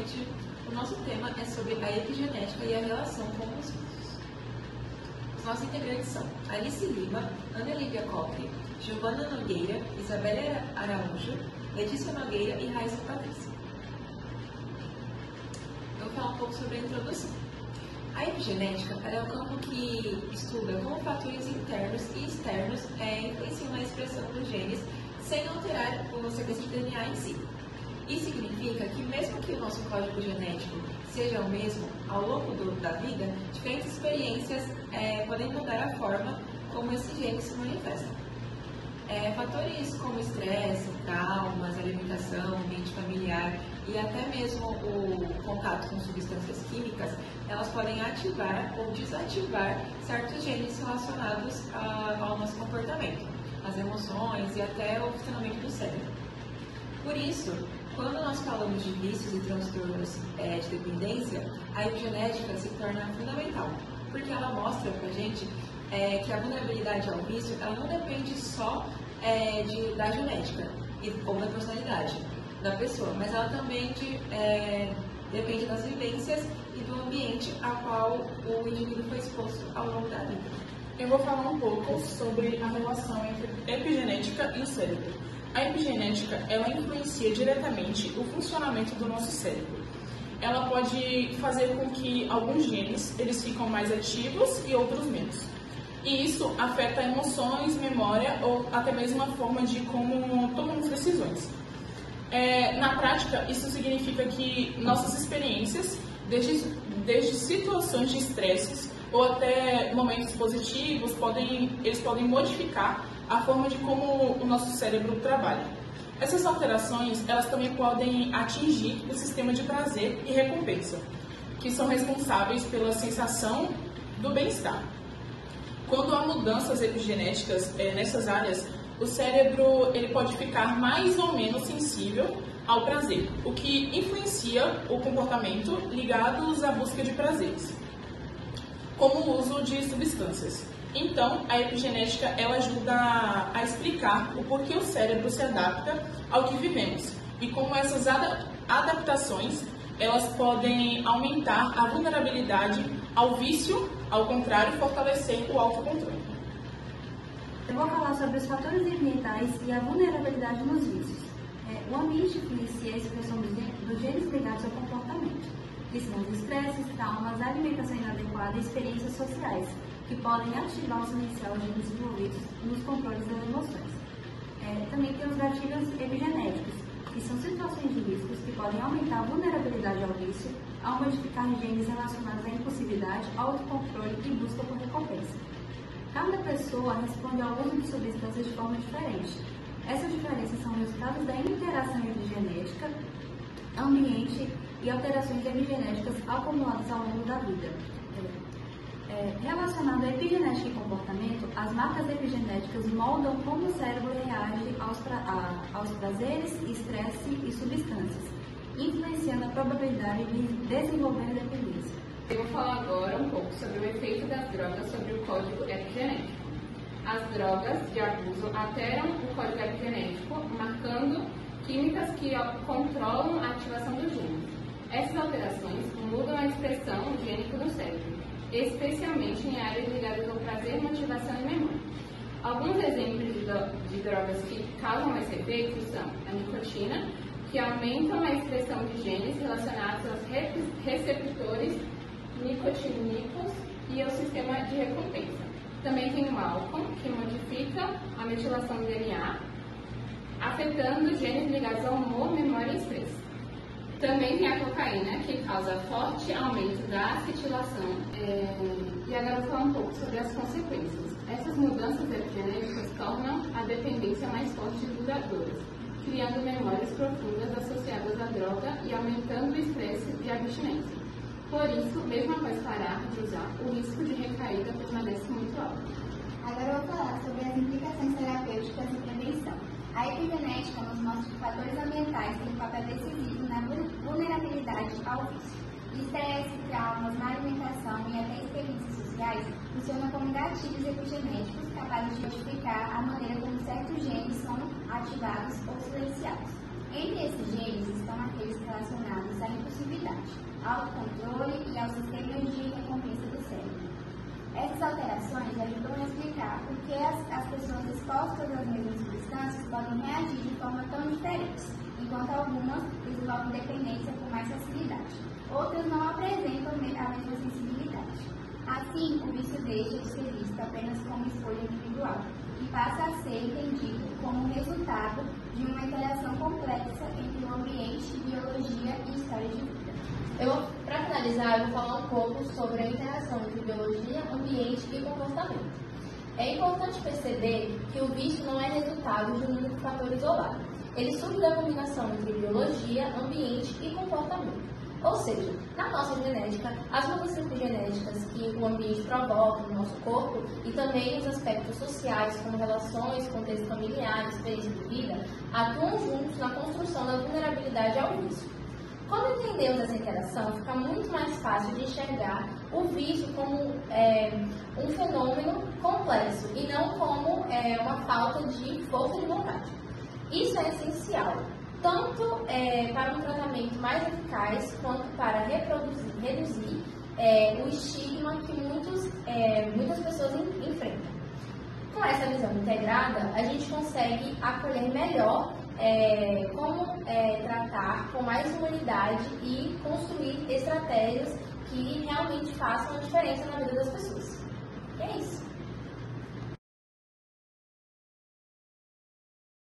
noite o nosso tema é sobre a epigenética e a relação com os vícios. Os nossos integrantes são Alice Lima, Ana Lívia Coque, Giovana Nogueira, Isabela Araújo, Letícia Nogueira e Raíssa Patrícia. Eu vou falar um pouco sobre a introdução. A epigenética é o campo que estuda como fatores internos e externos influenciam na expressão dos genes sem alterar a sequência de DNA em si. Isso significa que mesmo que o nosso código genético seja o mesmo ao longo da vida, diferentes experiências podem mudar a forma como esses genes se manifestam. Fatores como estresse, traumas, alimentação, ambiente familiar e até mesmo o contato com substâncias químicas, elas podem ativar ou desativar certos genes relacionados ao nosso comportamento, às emoções e até o funcionamento do cérebro. Por isso, quando nós falamos de vícios e transtornos de dependência, a epigenética se torna fundamental, porque ela mostra pra gente que a vulnerabilidade ao vício ela não depende só da genética ou da personalidade da pessoa, mas ela também depende das vivências e do ambiente a qual o indivíduo foi exposto ao longo da vida. Eu vou falar um pouco sobre a relação entre epigenética e o cérebro. A epigenética, ela influencia diretamente o funcionamento do nosso cérebro. Ela pode fazer com que alguns genes eles ficam mais ativos e outros menos. E isso afeta emoções, memória ou até mesmo a forma de como tomamos decisões. Na prática, isso significa que nossas experiências, desde situações de estresses ou até momentos positivos, eles podem modificar a forma de como o nosso cérebro trabalha. Essas alterações, elas também podem atingir o sistema de prazer e recompensa, que são responsáveis pela sensação do bem-estar. Quando há mudanças epigenéticas nessas áreas, o cérebro ele pode ficar mais ou menos sensível ao prazer, o que influencia o comportamento ligados à busca de prazeres, como o uso de substâncias. Então, a epigenética ela ajuda a explicar o porquê o cérebro se adapta ao que vivemos e como essas adaptações elas podem aumentar a vulnerabilidade ao vício, ao contrário, fortalecer o autocontrole. Eu vou falar sobre os fatores ambientais e a vulnerabilidade nos vícios. O ambiente influencia a expressão dos genes ligados ao comportamento, que são os estresses, traumas, alimentação inadequada e experiências sociais, que podem ativar ou silenciar os genes envolvidos nos controles das emoções. Também tem os gatilhos epigenéticos, que são situações de riscos que podem aumentar a vulnerabilidade ao vício, ao modificar genes relacionados à impulsividade, autocontrole e busca por recompensa. Cada pessoa responde ao uso de substâncias de forma diferente. Essas diferenças são resultados da interação epigenética, ambiente e alterações epigenéticas acumuladas ao longo da vida. Relacionado à epigenética e comportamento, as marcas epigenéticas moldam como o cérebro reage aos prazeres, estresse e substâncias, influenciando a probabilidade de desenvolver dependência. Eu vou falar agora um pouco sobre o efeito das drogas sobre o código epigenético. As drogas de abuso alteram o código epigenético, marcando químicas que controlam a ativação dos genes. Essas alterações mudam a expressão gênica no cérebro, especialmente em áreas ligadas ao prazer, motivação e memória. Alguns exemplos de drogas que causam esse efeito são a nicotina, que aumentam a expressão de genes relacionados aos receptores nicotínicos e ao sistema de recompensa. Também tem o álcool, que modifica a metilação do DNA, afetando genes ligados ao humor, memória e estresse. Também tem a cocaína, que causa forte aumento da acetilação. E agora eu vou falar um pouco sobre as consequências. Essas mudanças epigenéticas tornam a dependência mais forte e duradoura, criando memórias profundas associadas à droga e aumentando o estresse de abstinência. Por isso, mesmo após parar de usar, o risco de recaída permanece muito alto. Agora eu vou falar sobre as implicações terapêuticas e prevenção. A epigenética nos mostra que fatores ambientais têm um papel decisivo na vulnerabilidade ao vício. Estresse, traumas, má alimentação e até experiências sociais funcionam como gatilhos epigenéticos capazes de modificar a maneira como certos genes são ativados ou silenciados. Entre esses genes estão aqueles relacionados à impulsividade, autocontrole e aos sistemas de recompensa do cérebro. Essas alterações ajudam a explicar por que as pessoas expostas às mesmas substâncias podem reagir de forma tão diferente, enquanto algumas desenvolvem dependência com mais facilidade. Outras não apresentam a mesma sensibilidade. Assim, o vício deixa de ser visto apenas como escolha individual e passa a ser entendido como resultado de uma interação complexa entre o ambiente, biologia e história de vida. Para finalizar, eu vou falar um pouco sobre a interação entre biologia, ambiente e comportamento. É importante perceber que o vício não é resultado de um único fator isolado. Ele surge da combinação entre biologia, ambiente e comportamento. Ou seja, na nossa genética, as mudanças epigenéticas que o ambiente provoca no nosso corpo e também os aspectos sociais, como relações, contexto familiar, experiência de vida, atuam juntos na construção da vulnerabilidade ao vício. Quando entendemos essa interação, fica muito mais fácil de enxergar o vício como um fenômeno complexo e não como uma falta de força de vontade. Isso é essencial, tanto para um tratamento mais eficaz, quanto para reduzir o estigma que muitas pessoas enfrentam. Com essa visão integrada, a gente consegue acolher melhor como tratar com mais humanidade e construir estratégias que realmente façam a diferença na vida das pessoas. E é isso.